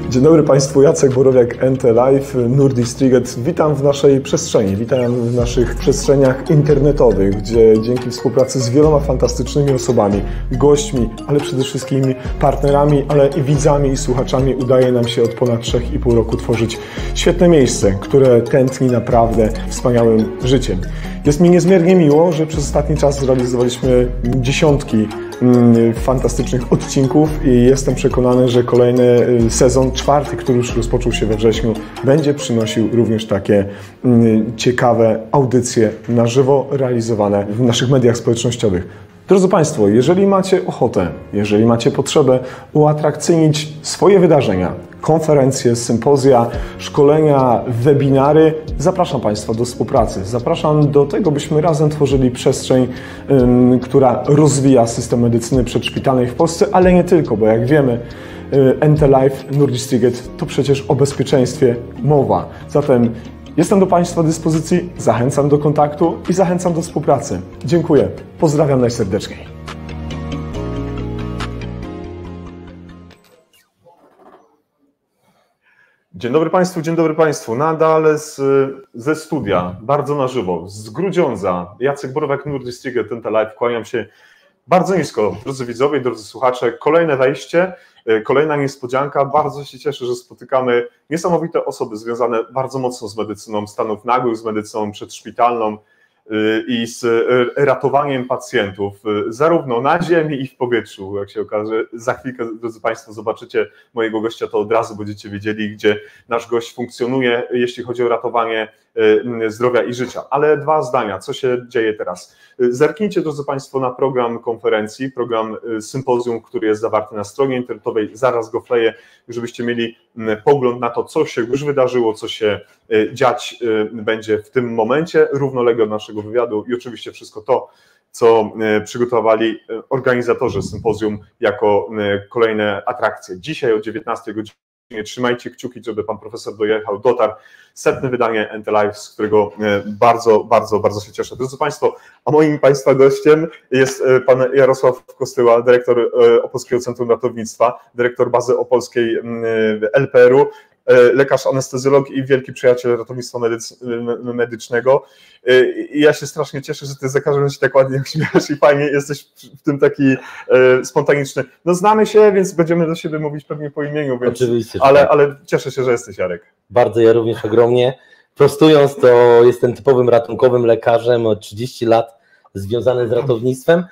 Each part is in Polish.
Dzień dobry Państwu, Jacek Borowiak, NT Live, Nurdistriget. Witam w naszej przestrzeni, witam w naszych przestrzeniach internetowych, gdzie dzięki współpracy z wieloma fantastycznymi osobami, gośćmi, ale przede wszystkim partnerami, ale i widzami i słuchaczami udaje nam się od ponad 3,5 roku tworzyć świetne miejsce, które tętni naprawdę wspaniałym życiem. Jest mi niezmiernie miło, że przez ostatni czas zrealizowaliśmy dziesiątki fantastycznych odcinków i jestem przekonany, że kolejny sezon, czwarty, który już rozpoczął się we wrześniu, będzie przynosił również takie ciekawe audycje na żywo realizowane w naszych mediach społecznościowych. Drodzy Państwo, jeżeli macie ochotę, jeżeli macie potrzebę uatrakcyjnić swoje wydarzenia, konferencje, sympozja, szkolenia, webinary, zapraszam Państwa do współpracy. Zapraszam do tego, byśmy razem tworzyli przestrzeń, która rozwija system medycyny przedszpitalnej w Polsce, ale nie tylko, bo jak wiemy, NT Live, Nurdistriget to przecież o bezpieczeństwie mowa. Zatem jestem do Państwa dyspozycji, zachęcam do kontaktu i zachęcam do współpracy. Dziękuję, pozdrawiam najserdeczniej. Dzień dobry Państwu, nadal ze studia, bardzo na żywo, z Grudziądza, Jacek Borowiak, Nurdistriget, NT Live, kłaniam się bardzo nisko, drodzy widzowie, drodzy słuchacze, kolejne wejście, kolejna niespodzianka, bardzo się cieszę, że spotykamy niesamowite osoby związane bardzo mocno z medycyną stanów nagłych, z medycyną przedszpitalną i z ratowaniem pacjentów, zarówno na ziemi i w powietrzu, jak się okaże. Za chwilkę, drodzy Państwo, zobaczycie mojego gościa, to od razu będziecie wiedzieli, gdzie nasz gość funkcjonuje, jeśli chodzi o ratowanie zdrowia i życia. Ale dwa zdania, co się dzieje teraz. Zerknijcie, drodzy Państwo, na program konferencji, program sympozjum, który jest zawarty na stronie internetowej, zaraz go wkleję, żebyście mieli pogląd na to, co się już wydarzyło, co się dziać będzie w tym momencie, równolegle od naszego wywiadu i oczywiście wszystko to, co przygotowali organizatorzy sympozjum jako kolejne atrakcje. Dzisiaj o 19 godzinie trzymajcie kciuki, żeby pan profesor dotarł. 100. wydanie NT Live, z którego bardzo się cieszę. Drodzy Państwo, a moim Państwa gościem jest pan Jarosław Kostyła, dyrektor Opolskiego Centrum Ratownictwa, dyrektor bazy opolskiej LPR-u, lekarz anestezjolog i wielki przyjaciel ratownictwa medycznego. I ja się strasznie cieszę, że ty za każdym razem się tak ładnie uśmiechasz i fajnie jesteś w tym taki spontaniczny. No znamy się, więc będziemy do siebie mówić pewnie po imieniu, więc, oczywiście, ale cieszę się, że jesteś, Jarek. Bardzo, ja również ogromnie. Prostując, to jestem typowym ratunkowym lekarzem, od 30 lat związany z ratownictwem.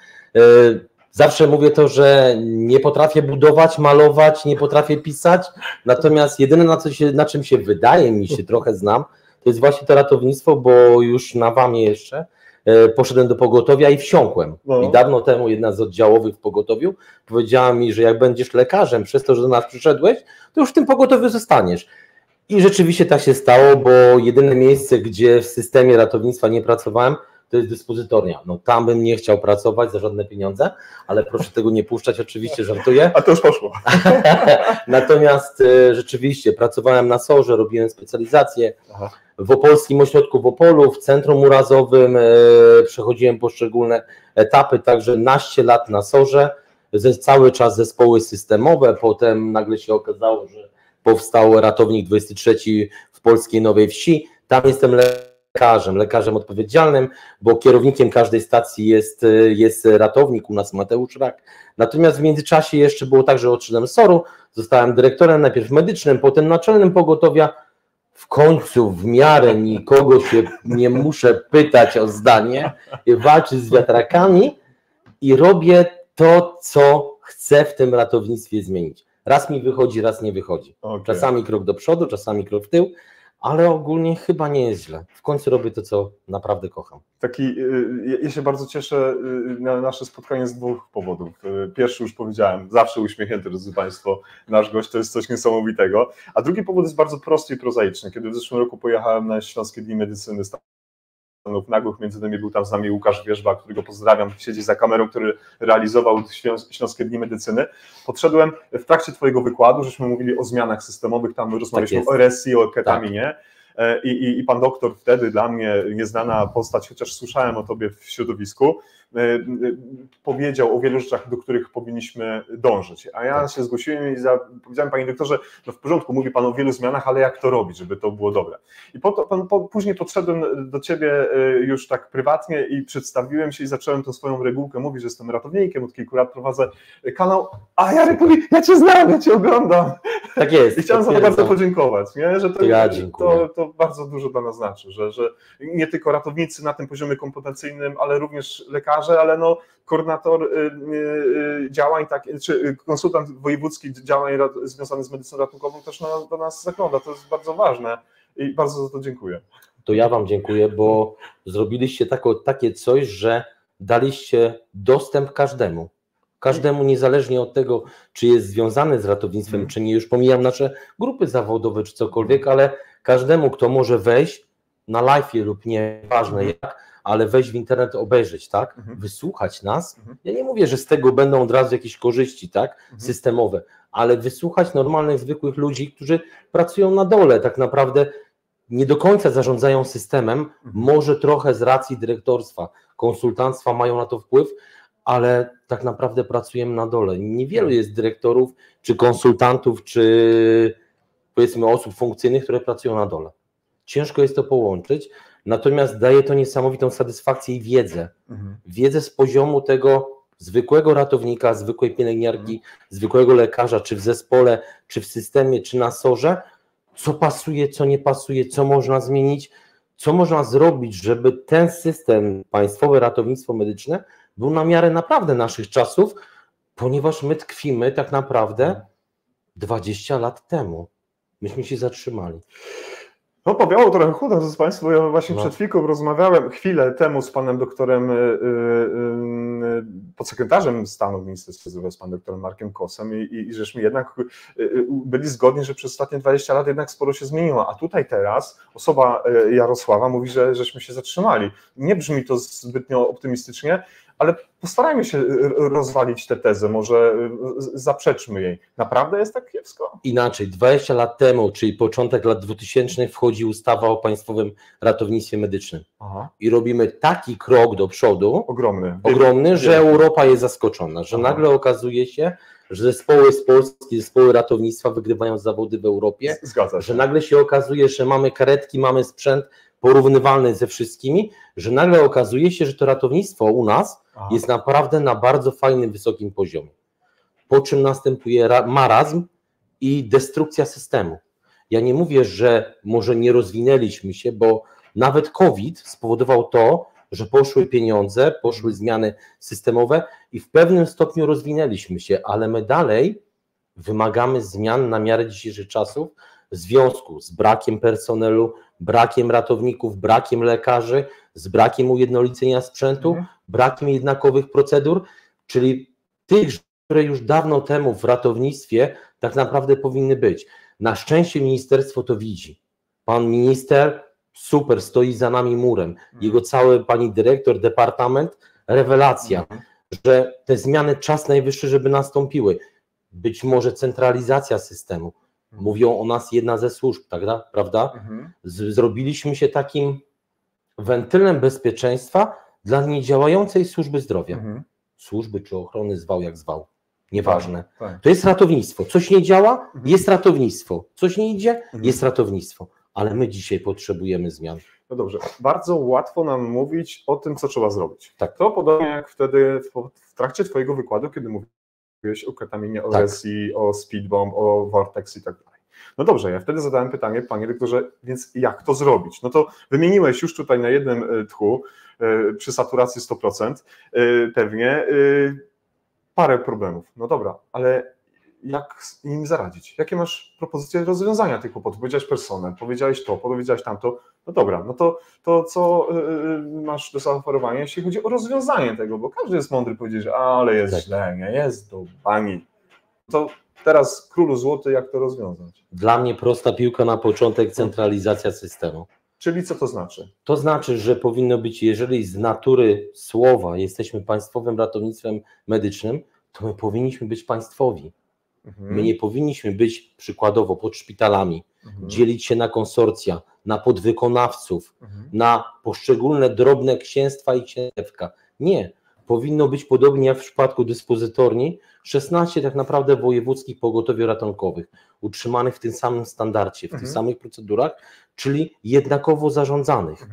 Zawsze mówię to, że nie potrafię budować, malować, nie potrafię pisać, natomiast jedyne na czym się wydaje mi się trochę znam, to jest właśnie to ratownictwo, bo już na WAM-ie jeszcze poszedłem do pogotowia i wsiąkłem. No. I dawno temu jedna z oddziałowych w pogotowiu powiedziała mi, że jak będziesz lekarzem, przez to, że do nas przyszedłeś, to już w tym pogotowiu zostaniesz. I rzeczywiście tak się stało, bo jedyne miejsce, gdzie w systemie ratownictwa nie pracowałem, to jest dyspozytornia. No tam bym nie chciał pracować za żadne pieniądze, ale proszę tego nie puszczać, oczywiście żartuję. A to już poszło. Natomiast rzeczywiście pracowałem na SOR-ze, robiłem specjalizację w Opolskim Ośrodku w Opolu, w Centrum Urazowym, przechodziłem poszczególne etapy, także naście lat na SOR-ze, cały czas zespoły systemowe, potem nagle się okazało, że powstał Ratownik 23 w Polskiej Nowej Wsi, tam jestem lekarzem odpowiedzialnym, bo kierownikiem każdej stacji jest ratownik, u nas Mateusz Rak. Natomiast w międzyczasie jeszcze było tak, że odszedłem z SOR-u, zostałem dyrektorem najpierw medycznym, potem naczelnym pogotowia. W końcu w miarę nikogo się nie muszę pytać o zdanie, walczyć z wiatrakami i robię to, co chcę w tym ratownictwie zmienić. Raz mi wychodzi, raz nie wychodzi. Okay. Czasami krok do przodu, czasami krok w tył, ale ogólnie chyba nie jest źle. W końcu robię to, co naprawdę kocham. Ja się bardzo cieszę na nasze spotkanie z dwóch powodów. Pierwszy już powiedziałem, zawsze uśmiechnięty, drodzy Państwo, nasz gość to jest coś niesamowitego. A drugi powód jest bardzo prosty i prozaiczny. Kiedy w zeszłym roku pojechałem na Śląskie Dni Medycyny stanów nagłych, między innymi był tam z nami Łukasz Wierzba, którego pozdrawiam, siedzi za kamerą, który realizował Śląskie Dni Medycyny. Podszedłem w trakcie Twojego wykładu, żeśmy mówili o zmianach systemowych, tam rozmawialiśmy o RSI, o ketaminie. i pan doktor wtedy, dla mnie nieznana postać, chociaż słyszałem o tobie w środowisku, powiedział o wielu rzeczach, do których powinniśmy dążyć. A ja się zgłosiłem i powiedziałem, panie doktorze, no w porządku, mówi pan o wielu zmianach, ale jak to robić, żeby to było dobre. I później podszedłem do ciebie już tak prywatnie i przedstawiłem się i zacząłem tą swoją regułkę mówić, że jestem ratownikiem, od kilku lat prowadzę kanał, a Jarek mówi, ja cię znam, ja cię oglądam. Tak jest. I chciałem za to bardzo podziękować, nie? Że to bardzo dużo dla nas znaczy, że nie tylko ratownicy na tym poziomie kompetencyjnym, ale również lekarze, ale no koordynator działań, czy konsultant wojewódzki działań związanych z medycyną ratunkową też do nas zagląda. To jest bardzo ważne i bardzo za to dziękuję. To ja wam dziękuję, bo zrobiliście takie coś, że daliście dostęp każdemu niezależnie od tego, czy jest związany z ratownictwem, czy nie, już pomijam nasze grupy zawodowe, czy cokolwiek, ale każdemu, kto może wejść na live'ie lub nie, ważne jak, ale wejść w internet, obejrzeć, tak, wysłuchać nas. Ja nie mówię, że z tego będą od razu jakieś korzyści, tak, systemowe, ale wysłuchać normalnych, zwykłych ludzi, którzy pracują na dole, tak naprawdę nie do końca zarządzają systemem, może trochę z racji dyrektorstwa, konsultantstwa mają na to wpływ, ale tak naprawdę pracujemy na dole. Niewielu jest dyrektorów, czy konsultantów, czy powiedzmy osób funkcyjnych, które pracują na dole. Ciężko jest to połączyć, natomiast daje to niesamowitą satysfakcję i wiedzę. Wiedzę z poziomu tego zwykłego ratownika, zwykłej pielęgniarki, zwykłego lekarza, czy w zespole, czy w systemie, czy na SOR-ze, co pasuje, co nie pasuje, co można zmienić, co można zrobić, żeby ten system, państwowe ratownictwo medyczne, był na miarę naprawdę naszych czasów, ponieważ my tkwimy tak naprawdę 20 lat temu. Myśmy się zatrzymali. No powiało trochę chudo, drodzy Państwo, ja właśnie przed chwilką rozmawiałem chwilę temu z panem doktorem, podsekretarzem stanu w Ministerstwie Zdrowia, z panem doktorem Markiem Kosem i żeśmy jednak byli zgodni, że przez ostatnie 20 lat jednak sporo się zmieniło, a tutaj teraz osoba Jarosława mówi, że żeśmy się zatrzymali. Nie brzmi to zbytnio optymistycznie, ale postarajmy się rozwalić tę tezę, może zaprzeczmy jej. Naprawdę jest tak kiepsko? Inaczej, 20 lat temu, czyli początek lat 2000 wchodzi ustawa o Państwowym Ratownictwie Medycznym. I robimy taki krok do przodu, ogromny, że Europa jest zaskoczona, że nagle okazuje się, że zespoły z Polski, zespoły ratownictwa wygrywają zawody w Europie, że nagle się okazuje, że mamy karetki, mamy sprzęt porównywalny ze wszystkimi, że nagle okazuje się, że to ratownictwo u nas jest naprawdę na bardzo fajnym, wysokim poziomie. Po czym następuje marazm i destrukcja systemu. Ja nie mówię, że może nie rozwinęliśmy się, bo nawet COVID spowodował to, że poszły pieniądze, poszły zmiany systemowe i w pewnym stopniu rozwinęliśmy się, ale my dalej wymagamy zmian na miarę dzisiejszych czasów w związku z brakiem personelu, brakiem ratowników, brakiem lekarzy, z brakiem ujednolicenia sprzętu, brakiem jednakowych procedur, czyli tych, które już dawno temu w ratownictwie tak naprawdę powinny być. Na szczęście ministerstwo to widzi. Pan minister super, stoi za nami murem. Jego cały pani dyrektor, departament, rewelacja, że te zmiany czas najwyższy, żeby nastąpiły. Być może centralizacja systemu. Mówią o nas jedna ze służb, tak, prawda? Zrobiliśmy się takim wentylem bezpieczeństwa dla niedziałającej służby zdrowia. Służby czy ochrony, zwał jak zwał. Nieważne. To jest ratownictwo. Coś nie działa, jest ratownictwo. Coś nie idzie, jest ratownictwo. Ale my dzisiaj potrzebujemy zmian. No dobrze, bardzo łatwo nam mówić o tym, co trzeba zrobić. Tak. To podobnie jak wtedy w trakcie twojego wykładu, kiedy mówiłeś o ketaminie, o RSI, o speedbomb, o Vortex i tak dalej. No dobrze, ja wtedy zadałem pytanie, panie doktorze, więc jak to zrobić? No to wymieniłeś już tutaj na jednym tchu, przy saturacji 100% pewnie, parę problemów. No dobra, ale jak im zaradzić? Jakie masz propozycje rozwiązania tych kłopotów? Powiedziałeś personel, powiedziałeś to, powiedziałeś tamto. No dobra, no to co masz do zaoferowania, jeśli chodzi o rozwiązanie tego, bo każdy jest mądry powiedzieć, że ale jest źle, nie jest do bani. To teraz królu złoty, jak to rozwiązać? Dla mnie prosta piłka na początek, centralizacja systemu. Czyli co to znaczy? To znaczy, że powinno być, jeżeli z natury słowa jesteśmy państwowym ratownictwem medycznym, to my powinniśmy być państwowi. My nie powinniśmy być przykładowo pod szpitalami, dzielić się na konsorcja, na podwykonawców, na poszczególne drobne księstwa i księstewka. Nie. Powinno być podobnie jak w przypadku dyspozytorni, 16 tak naprawdę wojewódzkich pogotowia ratunkowych, utrzymanych w tym samym standardzie, w tych samych procedurach, czyli jednakowo zarządzanych.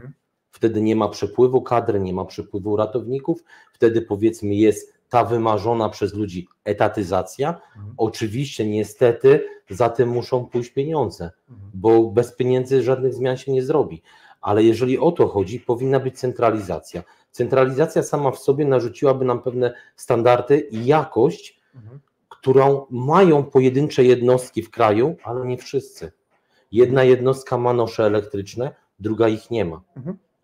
Wtedy nie ma przepływu kadry, nie ma przepływu ratowników, wtedy powiedzmy jest ta wymarzona przez ludzi etatyzacja. Oczywiście niestety za tym muszą pójść pieniądze, bo bez pieniędzy żadnych zmian się nie zrobi. Ale jeżeli o to chodzi, powinna być centralizacja. Centralizacja sama w sobie narzuciłaby nam pewne standardy i jakość, którą mają pojedyncze jednostki w kraju, ale nie wszyscy. Jedna jednostka ma nosze elektryczne, druga ich nie ma.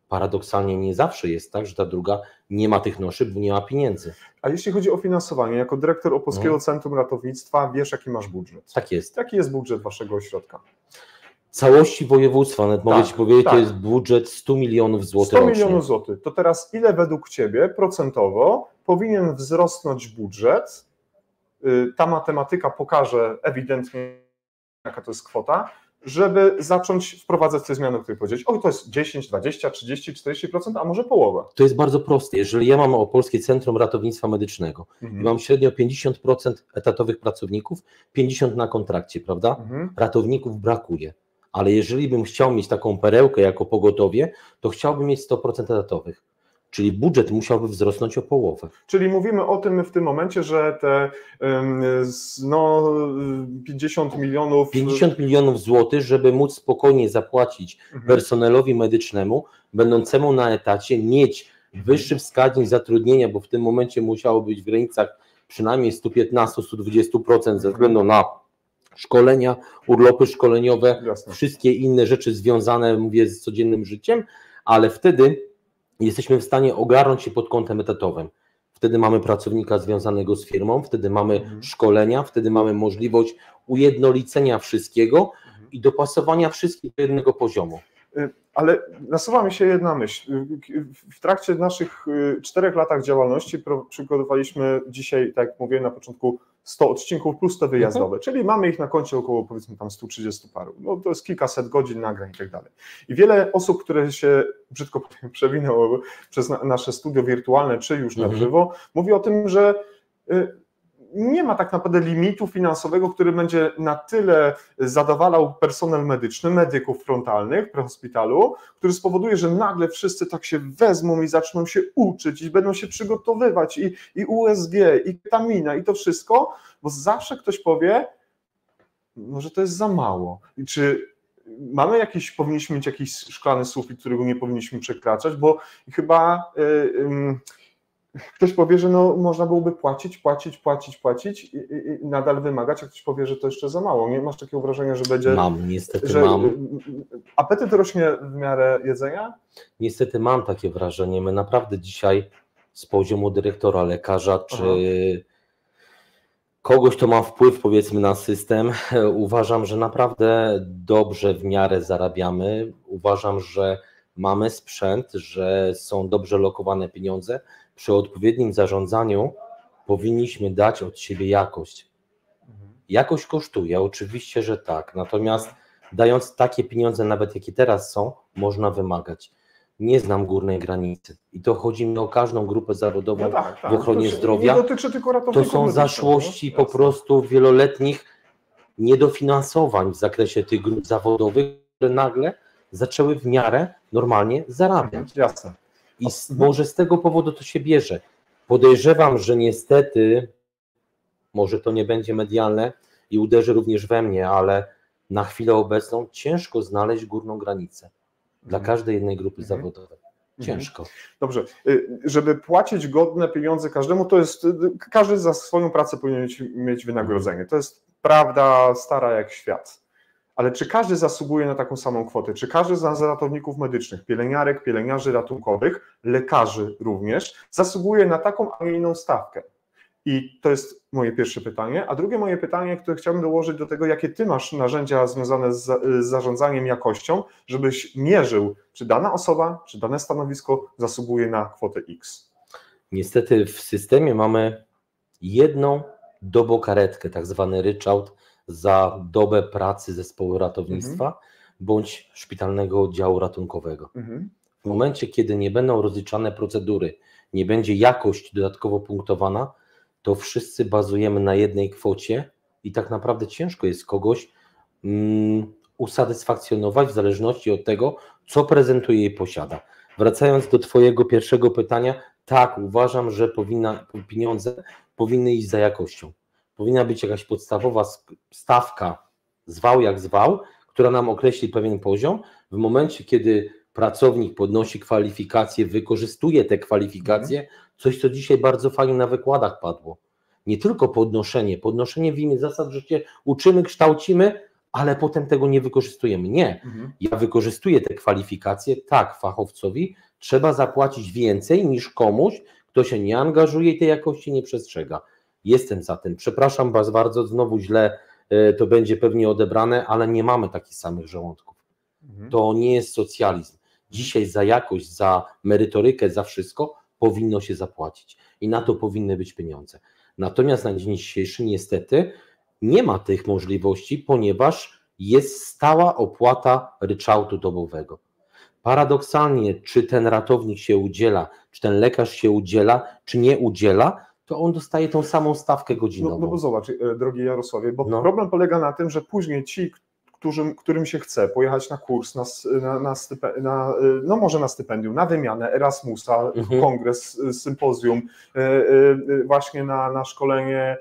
Paradoksalnie nie zawsze jest tak, że ta druga nie ma tych noszy, bo nie ma pieniędzy. A jeśli chodzi o finansowanie, jako dyrektor Opolskiego Centrum Ratownictwa wiesz, jaki masz budżet? Tak jest. Jaki jest budżet waszego ośrodka? Całości województwa, nawet mogę Ci powiedzieć, to jest budżet 100 milionów złotych 100 milionów złotych. To teraz ile według Ciebie procentowo powinien wzrosnąć budżet? Ta matematyka pokaże ewidentnie, jaka to jest kwota, żeby zacząć wprowadzać te zmiany, o których powiedziałeś. To jest 10, 20, 30, 40%, a może połowę. To jest bardzo proste. Jeżeli ja mam Opolskie Centrum Ratownictwa Medycznego i mam średnio 50% etatowych pracowników, 50% na kontrakcie, prawda? Ratowników brakuje. Ale jeżeli bym chciał mieć taką perełkę jako pogotowie, to chciałbym mieć 100% etatowych. Czyli budżet musiałby wzrosnąć o połowę. Czyli mówimy o tym w tym momencie, że te 50 milionów... 50 milionów złotych, żeby móc spokojnie zapłacić personelowi medycznemu, będącemu na etacie, mieć wyższy wskaźnik zatrudnienia, bo w tym momencie musiało być w granicach przynajmniej 115-120% ze względu na szkolenia, urlopy szkoleniowe, wszystkie inne rzeczy związane, mówię, z codziennym życiem, ale wtedy jesteśmy w stanie ogarnąć się pod kątem etatowym. Wtedy mamy pracownika związanego z firmą, wtedy mamy szkolenia, wtedy mamy możliwość ujednolicenia wszystkiego i dopasowania wszystkich do jednego poziomu. Ale nasuwa mi się jedna myśl. W trakcie naszych 4 latach działalności przygotowaliśmy dzisiaj, tak jak mówiłem na początku, 100 odcinków plus te wyjazdowe, czyli mamy ich na koncie około, powiedzmy, tam 130 paru. No to jest kilkaset godzin nagrań i tak dalej. I wiele osób, które się brzydko przewinęło przez nasze studio wirtualne, czy już na żywo, mówi o tym, że nie ma tak naprawdę limitu finansowego, który będzie na tyle zadowalał personel medyczny, medyków frontalnych w prehospitalu, który spowoduje, że nagle wszyscy tak się wezmą i zaczną się uczyć i będą się przygotowywać i USG, i ketamina, i to wszystko, bo zawsze ktoś powie, no, że to jest za mało. I czy powinniśmy mieć jakiś szklany sufit, którego nie powinniśmy przekraczać, bo chyba... Ktoś powie, że no, można byłoby płacić i nadal wymagać, a ktoś powie, że to jeszcze za mało. Nie masz takiego wrażenia, że będzie... Niestety mam. Apetyt rośnie w miarę jedzenia? Niestety mam takie wrażenie. My naprawdę dzisiaj z poziomu dyrektora, lekarza, czy kogoś, kto ma wpływ, powiedzmy, na system, uważam, że naprawdę dobrze w miarę zarabiamy. Uważam, że mamy sprzęt, że są dobrze lokowane pieniądze. Przy odpowiednim zarządzaniu powinniśmy dać od siebie jakość. Jakość kosztuje, oczywiście, że tak, natomiast dając takie pieniądze, nawet jakie teraz są, można wymagać. Nie znam górnej granicy i to chodzi mi o każdą grupę zawodową w ochronie zdrowia. Nie dotyczy tylko ratowników to są zaszłości po prostu wieloletnich niedofinansowań w zakresie tych grup zawodowych, które nagle zaczęły w miarę normalnie zarabiać. Jasne. I może z tego powodu to się bierze. Podejrzewam, że niestety, może to nie będzie medialne i uderzy również we mnie, ale na chwilę obecną ciężko znaleźć górną granicę dla każdej jednej grupy zawodowej. Ciężko. Dobrze. Żeby płacić godne pieniądze każdemu, to jest, każdy za swoją pracę powinien mieć wynagrodzenie. To jest prawda stara jak świat. Ale czy każdy zasługuje na taką samą kwotę? Czy każdy z nas ratowników medycznych, pielęgniarek, pielęgniarzy ratunkowych, lekarzy również, zasługuje na taką, a nie inną stawkę? I to jest moje pierwsze pytanie. A drugie moje pytanie, które chciałbym dołożyć do tego, jakie ty masz narzędzia związane z zarządzaniem jakością, żebyś mierzył, czy dana osoba, czy dane stanowisko zasługuje na kwotę X. Niestety w systemie mamy jedną dobokaretkę, tak zwany ryczałt za dobę pracy zespołu ratownictwa bądź szpitalnego oddziału ratunkowego. W momencie, kiedy nie będą rozliczane procedury, nie będzie jakość dodatkowo punktowana, to wszyscy bazujemy na jednej kwocie i tak naprawdę ciężko jest kogoś usatysfakcjonować w zależności od tego, co prezentuje i posiada. Wracając do Twojego pierwszego pytania, tak, uważam, że pieniądze powinny iść za jakością. Powinna być jakaś podstawowa stawka, zwał jak zwał, która nam określi pewien poziom. W momencie, kiedy pracownik podnosi kwalifikacje, wykorzystuje te kwalifikacje, coś, co dzisiaj bardzo fajnie na wykładach padło. Nie tylko podnoszenie w imię zasad, że się uczymy, kształcimy, ale potem tego nie wykorzystujemy. Nie. Ja wykorzystuję te kwalifikacje, tak, fachowcowi trzeba zapłacić więcej niż komuś, kto się nie angażuje i tej jakości nie przestrzega. Jestem za tym. Przepraszam Was bardzo, znowu źle to będzie pewnie odebrane, ale nie mamy takich samych żołądków. To nie jest socjalizm. Dzisiaj za jakość, za merytorykę, za wszystko powinno się zapłacić i na to powinny być pieniądze. Natomiast na dzień dzisiejszy niestety nie ma tych możliwości, ponieważ jest stała opłata ryczałtu dobowego. Paradoksalnie, czy ten ratownik się udziela, czy ten lekarz się udziela, czy nie udziela, to on dostaje tą samą stawkę godzinową. No bo zobacz, drogi Jarosławie, bo problem polega na tym, że później ci, którym się chce pojechać na kurs, no może na stypendium, na wymianę Erasmusa, kongres, sympozjum, właśnie na szkolenie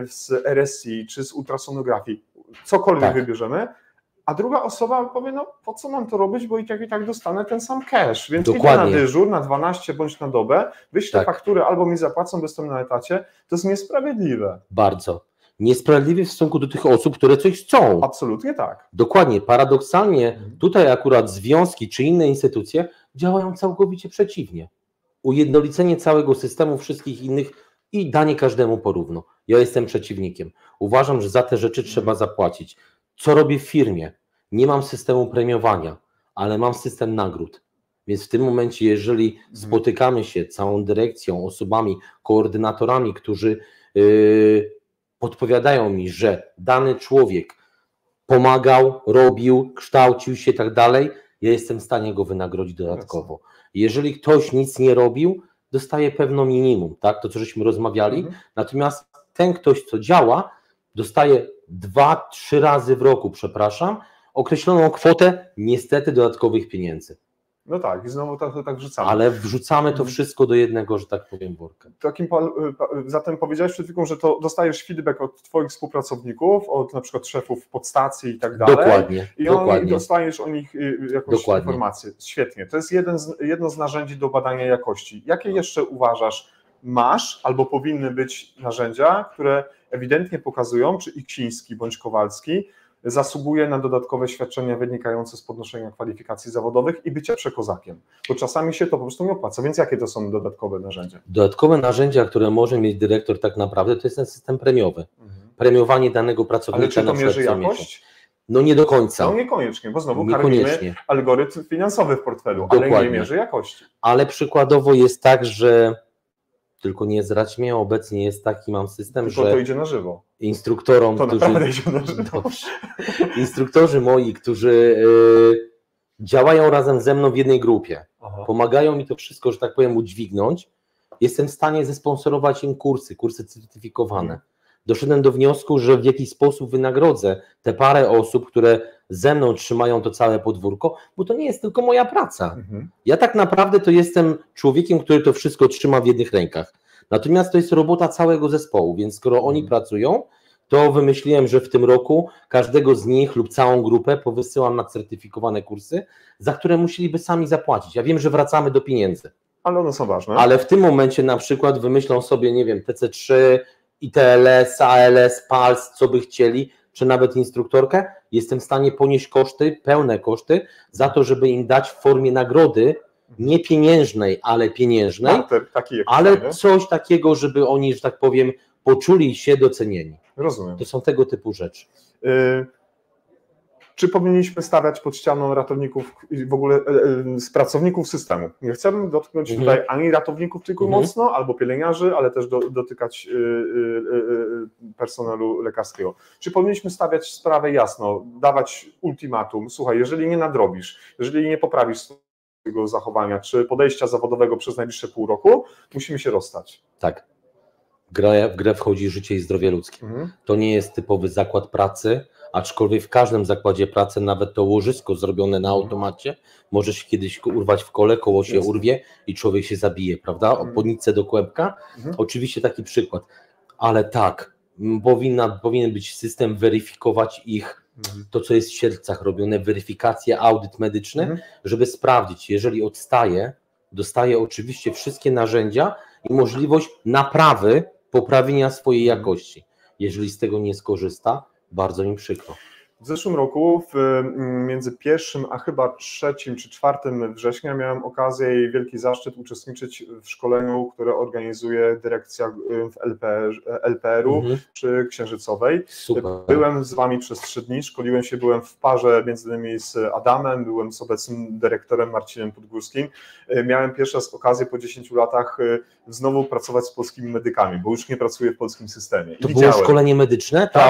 z RSI czy z ultrasonografii, cokolwiek wybierzemy, a druga osoba powie, no po co mam to robić, bo i tak dostanę ten sam cash, więc idę na dyżur, na 12 bądź na dobę, wyślę fakturę albo mi zapłacą, bo jestem na etacie, to jest niesprawiedliwe. Bardzo. Niesprawiedliwie w stosunku do tych osób, które coś chcą. Absolutnie tak. Dokładnie. Paradoksalnie tutaj akurat związki czy inne instytucje działają całkowicie przeciwnie. Ujednolicenie całego systemu wszystkich innych i danie każdemu porówno. Ja jestem przeciwnikiem. Uważam, że za te rzeczy trzeba zapłacić. Co robię w firmie? Nie mam systemu premiowania, ale mam system nagród. Więc w tym momencie, jeżeli spotykamy się całą dyrekcją, osobami, koordynatorami, którzy podpowiadają mi, że dany człowiek pomagał, robił, kształcił się i tak dalej, ja jestem w stanie go wynagrodzić dodatkowo. Jeżeli ktoś nic nie robił, dostaje pewno minimum, tak? To, co żeśmy rozmawiali, natomiast ten ktoś, co działa, dostaje 2-3 razy w roku, określoną kwotę niestety dodatkowych pieniędzy. No tak, i znowu tak wrzucamy. Ale wrzucamy to wszystko do jednego, że tak powiem, worka. Zatem powiedziałeś przed chwilą, że to dostajesz feedback od Twoich współpracowników, od na przykład szefów podstacji i tak dalej. Dokładnie. I dostajesz o nich jakąś informację. Świetnie. To jest jedno z narzędzi do badania jakości. Jakie jeszcze uważasz masz albo powinny być narzędzia, które ewidentnie pokazują, czy Iksiński bądź Kowalski zasługuje na dodatkowe świadczenia wynikające z podnoszenia kwalifikacji zawodowych i bycia przekozakiem, bo czasami się to po prostu nie opłaca, więc jakie to są dodatkowe narzędzia? Dodatkowe narzędzia, które może mieć dyrektor tak naprawdę, to jest ten system premiowy. Premiowanie danego pracownika. Ale czy to mierzy jakość? No nie do końca. No niekoniecznie, bo znowu karmimy algorytm finansowy w portfelu, ale nie mierzy jakości. Ale przykładowo jest tak, że tylko nie zdradź mnie, obecnie jest taki mam system, tylko że to idzie na żywo. Instruktorom, to naprawdę idzie na żywo. Instruktorzy moi, którzy działają razem ze mną w jednej grupie, pomagają mi to wszystko, że tak powiem, udźwignąć, jestem w stanie zesponsorować im kursy certyfikowane. Doszedłem do wniosku, że w jakiś sposób wynagrodzę te parę osób, które ze mną trzymają to całe podwórko, bo to nie jest tylko moja praca. Ja tak naprawdę to jestem człowiekiem, który to wszystko trzyma w jednych rękach. Natomiast to jest robota całego zespołu, więc skoro oni pracują, to wymyśliłem, że w tym roku każdego z nich lub całą grupę powysyłam na certyfikowane kursy, za które musieliby sami zapłacić. Ja wiem, że wracamy do pieniędzy. Ale one są ważne. Ale w tym momencie na przykład wymyślą sobie, nie wiem, TC3, ITLS, ALS, PALS, co by chcieli, czy nawet instruktorkę, jestem w stanie ponieść koszty, pełne koszty za to, żeby im dać w formie nagrody, nie pieniężnej, ale pieniężnej, ale coś takiego, żeby oni, że tak powiem, poczuli się docenieni. Rozumiem. To są tego typu rzeczy. Czy powinniśmy stawiać pod ścianą ratowników i w ogóle z pracowników systemu? Nie chcemy dotknąć tutaj ani ratowników tylko mocno, albo pielęgniarzy, ale też dotykać personelu lekarskiego. Czy powinniśmy stawiać sprawę jasno, dawać ultimatum, słuchaj, jeżeli nie nadrobisz, jeżeli nie poprawisz swojego zachowania czy podejścia zawodowego przez najbliższe pół roku, musimy się rozstać. Tak. W grę wchodzi życie i zdrowie ludzkie. To nie jest typowy zakład pracy, aczkolwiek w każdym zakładzie pracy nawet to łożysko zrobione na automacie może się kiedyś urwać w kole, koło się urwie i człowiek się zabije, prawda? Podnicę do kłębka. Oczywiście taki przykład. Ale tak, powinien być system weryfikować ich, to co jest w sercach robione, weryfikacje, audyt medyczny, żeby sprawdzić, jeżeli odstaje, dostaje oczywiście wszystkie narzędzia i możliwość naprawy, poprawienia swojej jakości. Jeżeli z tego nie skorzysta, bardzo mi przykro. W zeszłym roku, między 1 a chyba 3 czy 4 września miałem okazję i wielki zaszczyt uczestniczyć w szkoleniu, które organizuje dyrekcja w LPR-u przy Księżycowej. Super. Byłem z Wami przez 3 dni, szkoliłem się, byłem w parze między innymi z Adamem, byłem z obecnym dyrektorem Marcinem Podgórskim. Miałem pierwszy raz okazję po 10 latach znowu pracować z polskimi medykami, bo już nie pracuję w polskim systemie. To było szkolenie medyczne? To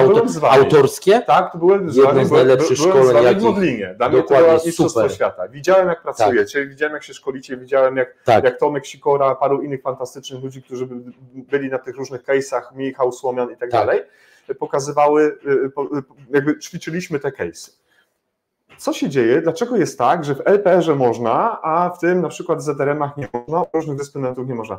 autorskie? Tak, to były jedno z najlepszych szkoleń w Modlinie. Dla mnie to było mistrzostwo świata. Widziałem, jak pracujecie, widziałem, jak się szkolicie, widziałem, jak Tomek Sikora, paru innych fantastycznych ludzi, którzy byli na tych różnych case'ach, Michał Słomian i tak dalej, pokazywały, jakby ćwiczyliśmy te case'y. Co się dzieje? Dlaczego jest tak, że w LPR-ze można, a w tym na przykład w ZRM-ach nie można, u różnych dysponentów nie można?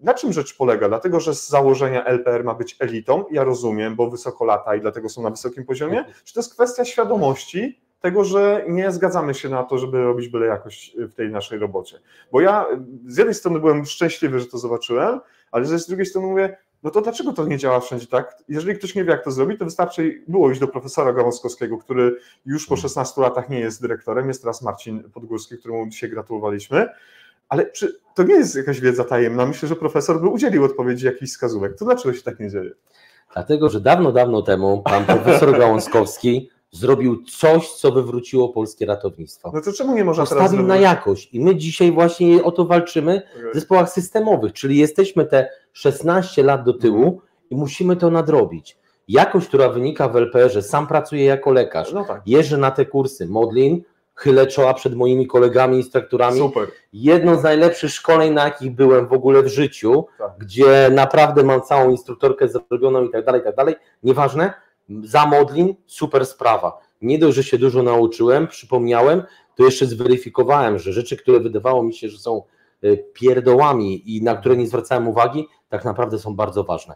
Na czym rzecz polega? Dlatego, że z założenia LPR ma być elitą, ja rozumiem, bo wysoko lata i dlatego są na wysokim poziomie, czy to jest kwestia świadomości tego, że nie zgadzamy się na to, żeby robić byle jakość w tej naszej robocie? Bo ja z jednej strony byłem szczęśliwy, że to zobaczyłem, ale z drugiej strony mówię, no to dlaczego to nie działa wszędzie tak? Jeżeli ktoś nie wie, jak to zrobić, to wystarczy było iść do profesora Gałązkowskiego, który już po 16 latach nie jest dyrektorem, jest teraz Marcin Podgórski, któremu dzisiaj gratulowaliśmy, ale to nie jest jakaś wiedza tajemna. Myślę, że profesor by udzielił odpowiedzi, jakichś wskazówek. To dlaczego się tak nie dzieje? Dlatego, że dawno temu pan profesor Gałązkowski zrobił coś, co wywróciło polskie ratownictwo. No to czemu nie można teraz postawił na jakość i my dzisiaj właśnie o to walczymy w zespołach systemowych, czyli jesteśmy te 16 lat do tyłu i musimy to nadrobić. Jakość, która wynika w LPR-ze, sam pracuję jako lekarz, jeżdżę na te kursy, Modlin, chylę czoła przed moimi kolegami, instruktorami. Super. Jedno z najlepszych szkoleń, na jakich byłem w ogóle w życiu, gdzie naprawdę mam całą instruktorkę zrobioną i tak dalej, nieważne, za Modlin, super sprawa. Nie dość, że się dużo nauczyłem, przypomniałem, to jeszcze zweryfikowałem, że rzeczy, które wydawało mi się, że są pierdołami i na które nie zwracałem uwagi, tak naprawdę są bardzo ważne.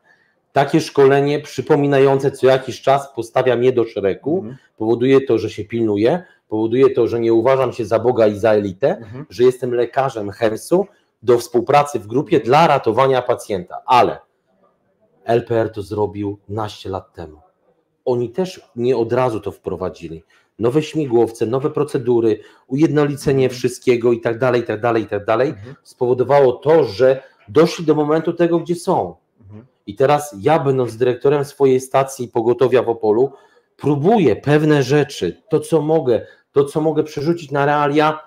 Takie szkolenie przypominające co jakiś czas postawia mnie do szeregu, powoduje to, że się pilnuję, powoduje to, że nie uważam się za Boga i za elitę, że jestem lekarzem HEMS-u do współpracy w grupie dla ratowania pacjenta, ale LPR to zrobił naście lat temu. Oni też nie od razu to wprowadzili. Nowe śmigłowce, nowe procedury, ujednolicenie wszystkiego i tak dalej, spowodowało to, że doszli do momentu tego, gdzie są. I teraz ja, będąc dyrektorem swojej stacji pogotowia w Opolu, próbuję pewne rzeczy, to co mogę przerzucić na realia,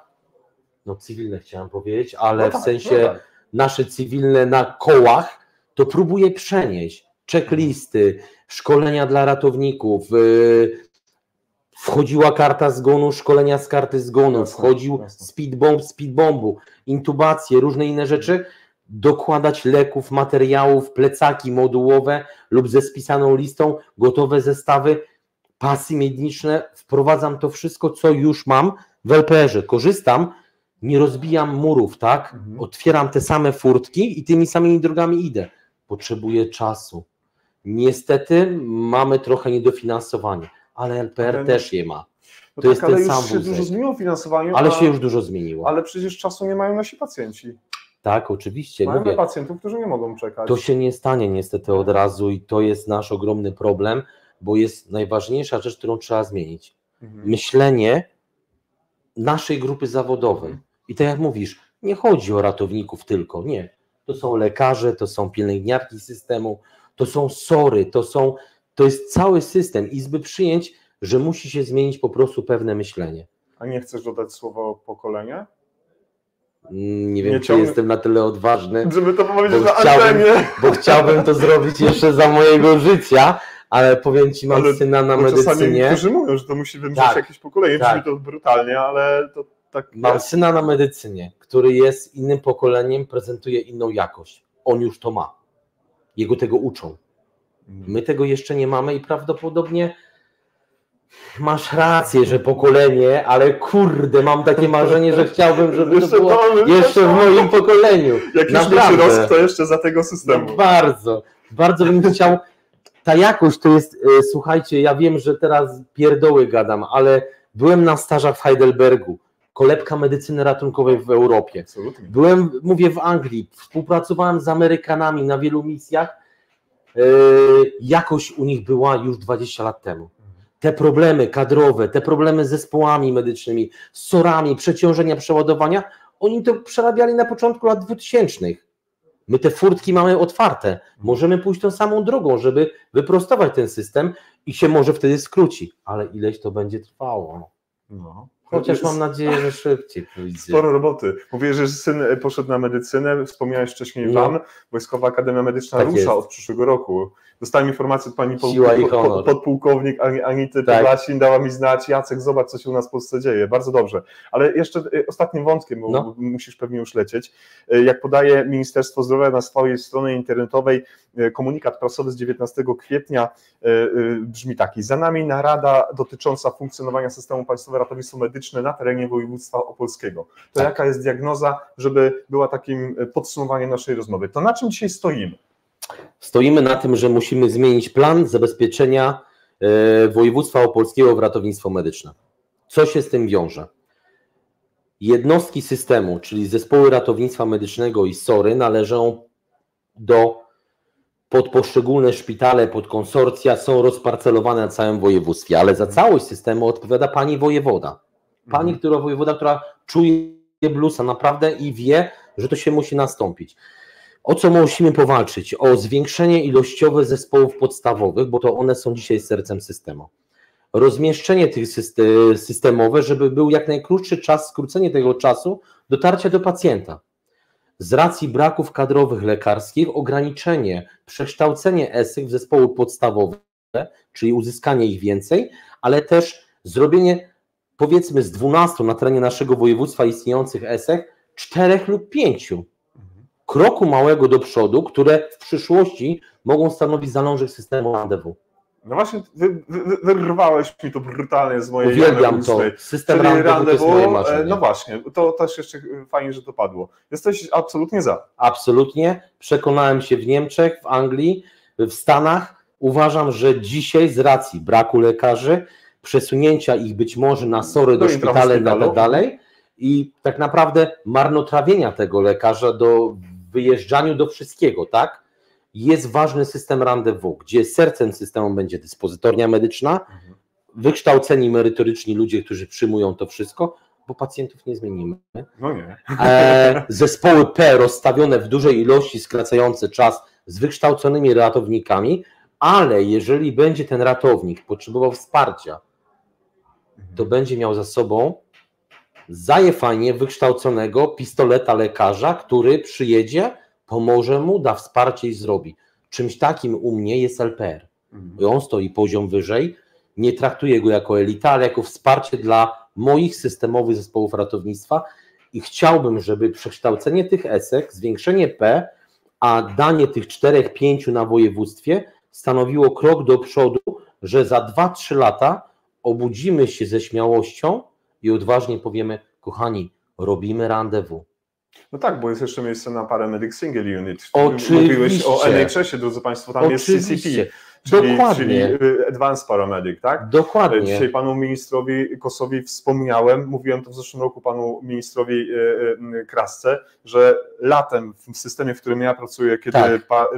cywilne chciałem powiedzieć, ale w sensie nasze cywilne na kołach, to próbuję przenieść. Checklisty, szkolenia dla ratowników, wchodziła karta zgonu, szkolenia z karty zgonu, wchodził speedbombu, intubacje, różne inne rzeczy, dokładać leków, materiałów, plecaki modułowe lub ze spisaną listą, gotowe zestawy, pasy medyczne, wprowadzam to wszystko, co już mam w LPR-ze, korzystam, nie rozbijam murów, tak? Otwieram te same furtki i tymi samymi drogami idę. Potrzebuję czasu. Niestety mamy trochę niedofinansowanie, ale LPR też je ma. To jest ten sam wózek. Ale już się dużo zmieniło w finansowaniu. Ale się już dużo zmieniło. Ale przecież czasu nie mają nasi pacjenci. Tak, oczywiście. Mamy pacjentów, którzy nie mogą czekać. To się nie stanie niestety od razu i to jest nasz ogromny problem, bo jest najważniejsza rzecz, którą trzeba zmienić. Myślenie naszej grupy zawodowej. I tak jak mówisz, nie chodzi o ratowników tylko, nie. To są lekarze, to są pielęgniarki systemu, to są SOR-y, to jest cały system izby przyjęć, że musi się zmienić po prostu pewne myślenie. A nie chcesz dodać słowo pokolenie? Nie wiem, czy jestem na tyle odważny, żeby to powiedzieć na antenie. Bo chciałbym to zrobić jeszcze za mojego życia, ale powiem Ci, mam syna na medycynie. Czasami niektórzy mówią, że to musi wymrzeć jakieś pokolenie, brzmi to brutalnie, ale to tak Mam jest. syna na medycynie, który jest innym pokoleniem, prezentuje inną jakość. On już to ma. Jego tego uczą. My tego jeszcze nie mamy i prawdopodobnie masz rację, że pokolenie, ale kurde, mam takie marzenie, że chciałbym, żeby to było jeszcze w moim pokoleniu. Jak już mieć rost, to jeszcze za tego systemu. No bardzo bym chciał. Ta jakość to jest, słuchajcie, ja wiem, że teraz pierdoły gadam, ale byłem na stażach w Heidelbergu, kolebka medycyny ratunkowej w Europie. Absolutnie. Mówię w Anglii, współpracowałem z Amerykanami na wielu misjach. Jakość u nich była już 20 lat temu. Te problemy kadrowe, te problemy z zespołami medycznymi, z SOR-ami, przeciążenia, przeładowania, oni to przerabiali na początku lat 2000. My te furtki mamy otwarte. Możemy pójść tą samą drogą, żeby wyprostować ten system i się może wtedy skróci. Ale ileś to będzie trwało. No. Chociaż mam nadzieję, że szybciej pójdzie. Sporo roboty. Mówię, że syn poszedł na medycynę, wspomniałeś wcześniej WAN, Wojskowa Akademia Medyczna Tak rusza jest. od przyszłego roku. Dostałem informację od pani podpułkownik Anity Podlasin, dała mi znać, Jacek, zobacz, co się u nas w Polsce dzieje. Bardzo dobrze. Ale jeszcze ostatnim wątkiem, bo musisz pewnie już lecieć. Jak podaje Ministerstwo Zdrowia na swojej stronie internetowej, komunikat prasowy z 19 kwietnia brzmi taki: za nami narada dotycząca funkcjonowania systemu Państwowe Ratownictwo Medyczne na terenie województwa opolskiego. To jaka jest diagnoza, żeby była takim podsumowaniem naszej rozmowy? To na czym dzisiaj stoimy? Stoimy na tym, że musimy zmienić plan zabezpieczenia województwa opolskiego w ratownictwo medyczne. Co się z tym wiąże? Jednostki systemu, czyli zespoły ratownictwa medycznego i SOR-y należą pod poszczególne szpitale, pod konsorcja, są rozparcelowane na całym województwie, ale za całość systemu odpowiada pani wojewoda. Pani, która czuje bluesa naprawdę i wie, że to się musi nastąpić. O co musimy powalczyć? O zwiększenie ilościowe zespołów podstawowych, bo to one są dzisiaj sercem systemu. Rozmieszczenie tych systemowe, żeby był jak najkrótszy czas, skrócenie tego czasu dotarcia do pacjenta. Z racji braków kadrowych lekarskich ograniczenie, przekształcenie ESEK w zespoły podstawowe, czyli uzyskanie ich więcej, ale też zrobienie, powiedzmy, z 12 na terenie naszego województwa istniejących ESEK 4 lub 5. Kroku małego do przodu, które w przyszłości mogą stanowić zalążek systemu RANDEWU. No właśnie, wyrwałeś mi to brutalnie z mojej Uwielbiam to. System RANDEWU to jest moje marzenie. No właśnie, to też jeszcze fajnie, że to padło. Jesteś absolutnie za. Absolutnie. Przekonałem się w Niemczech, w Anglii, w Stanach. Uważam, że dzisiaj z racji braku lekarzy, przesunięcia ich być może na SOR-y do szpitale i tak dalej i tak naprawdę marnotrawienia tego lekarza do wyjeżdżaniu do wszystkiego, tak? Jest ważny system RANDEWU, gdzie sercem systemu będzie dyspozytornia medyczna, wykształceni merytoryczni ludzie, którzy przyjmują to wszystko, bo pacjentów nie zmienimy. No nie. Zespoły P rozstawione w dużej ilości, skracające czas z wykształconymi ratownikami, ale jeżeli będzie ten ratownik potrzebował wsparcia, to będzie miał za sobą fajnie wykształconego pistoleta lekarza, który przyjedzie, pomoże mu, da wsparcie i zrobi. Czymś takim u mnie jest LPR. I on stoi poziom wyżej, nie traktuję go jako elita, ale jako wsparcie dla moich systemowych zespołów ratownictwa i chciałbym, żeby przekształcenie tych ESEK, zwiększenie P, a danie tych 4-5 na województwie stanowiło krok do przodu, że za 2-3 lata obudzimy się ze śmiałością i odważnie powiemy: kochani, robimy RANDEWU. No tak, bo jest jeszcze miejsce na Paramedic Single Unit. Oczywiście. Mówiłeś o NHS-ie, drodzy Państwo, tam Oczywiście. jest CCP, czyli Advanced Paramedic, tak? Dokładnie. Dzisiaj panu ministrowi Kosowi wspomniałem, mówiłem to w zeszłym roku panu ministrowi Krasce, że latem w systemie, w którym ja pracuję, kiedy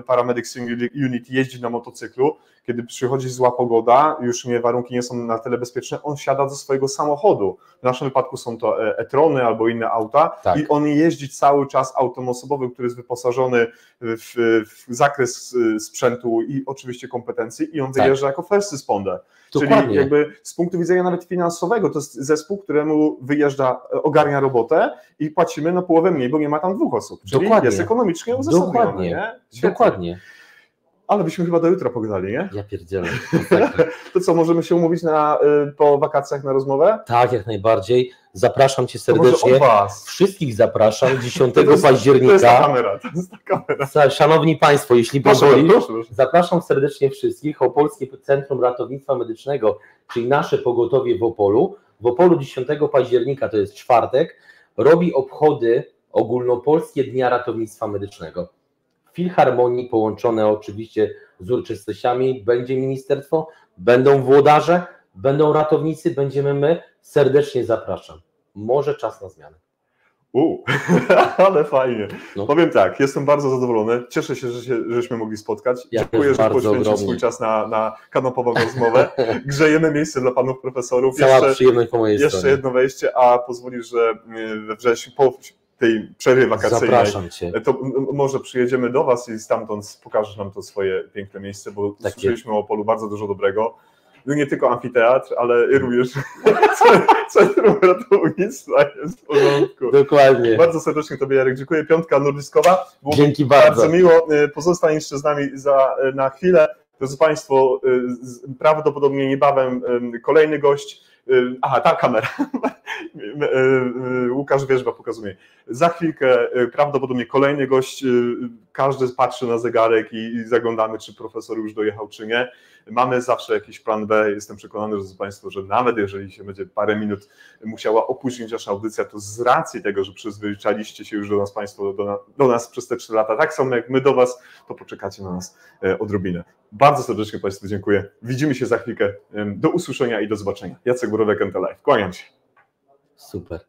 Paramedic Single Unit jeździ na motocyklu, kiedy przychodzi zła pogoda, już warunki nie są na tyle bezpieczne, on siada do swojego samochodu. W naszym wypadku są to e-trony albo inne auta i on jeździ cały czas autem osobowym, który jest wyposażony w zakres sprzętu i oczywiście kompetencji kompetencji i on wyjeżdża jako first responder. Dokładnie. Czyli jakby z punktu widzenia nawet finansowego to jest zespół, któremu wyjeżdża, ogarnia robotę i płacimy na połowę mniej, bo nie ma tam 2 osób. Czyli jest ekonomicznie uzasadnione. Nie? Dokładnie. Ale byśmy chyba do jutra pogadali, nie? Ja pierdzielę. To co, możemy się umówić po wakacjach na rozmowę? Tak, jak najbardziej. Zapraszam Cię To może serdecznie. od was. Wszystkich zapraszam 10 To października. jest ta kamera. Szanowni Państwo, jeśli Proszę, pozwolisz, proszę. zapraszam serdecznie wszystkich. Opolskie Centrum Ratownictwa Medycznego, czyli nasze pogotowie w Opolu. W Opolu 10 października, to jest czwartek, robi obchody ogólnopolskie Dnia Ratownictwa Medycznego. W Filharmonii, połączone oczywiście z uroczystościami, będzie ministerstwo, będą włodarze, będą ratownicy, będziemy my. Serdecznie zapraszam. Może czas na zmianę. Ale fajnie. No. Powiem tak, jestem bardzo zadowolony. Cieszę się, żeśmy mogli spotkać. Ja Dziękuję, że poświęcił swój czas na kanapową rozmowę. Grzejemy miejsce dla panów profesorów. Cała przyjemność po mojej jeszcze stronie. jedno wejście, a pozwolisz, że we wrześniu, po tej przerwie wakacyjnej, Zapraszam Cię. to może przyjedziemy do was i stamtąd pokażesz nam to swoje piękne miejsce, bo Tak słyszeliśmy o Opolu bardzo dużo dobrego. No nie tylko amfiteatr, ale również Centrum Ratownictwa jest w porządku. Dokładnie. Bardzo serdecznie Tobie, Jarek, dziękuję. Piątka Nordyskowa. Było Dzięki bardzo. miło. Pozostań jeszcze z nami na chwilę. Drodzy Państwo, prawdopodobnie niebawem kolejny gość. Aha, ta kamera. Łukasz Wierzba pokazuje. Za chwilkę prawdopodobnie kolejny gość. Każdy patrzy na zegarek i zaglądamy, czy profesor już dojechał, czy nie. Mamy zawsze jakiś plan B. Jestem przekonany, drodzy Państwo, że nawet jeżeli się będzie parę minut musiała opóźnić nasza audycja, to z racji tego, że przyzwyczailiście się już do nas Państwo, do nas przez te 3 lata, tak samo jak my do Was, to poczekacie na nas odrobinę. Bardzo serdecznie Państwu dziękuję. Widzimy się za chwilkę. Do usłyszenia i do zobaczenia. Jacek Borowek, NT Live. Kłaniam się. Super.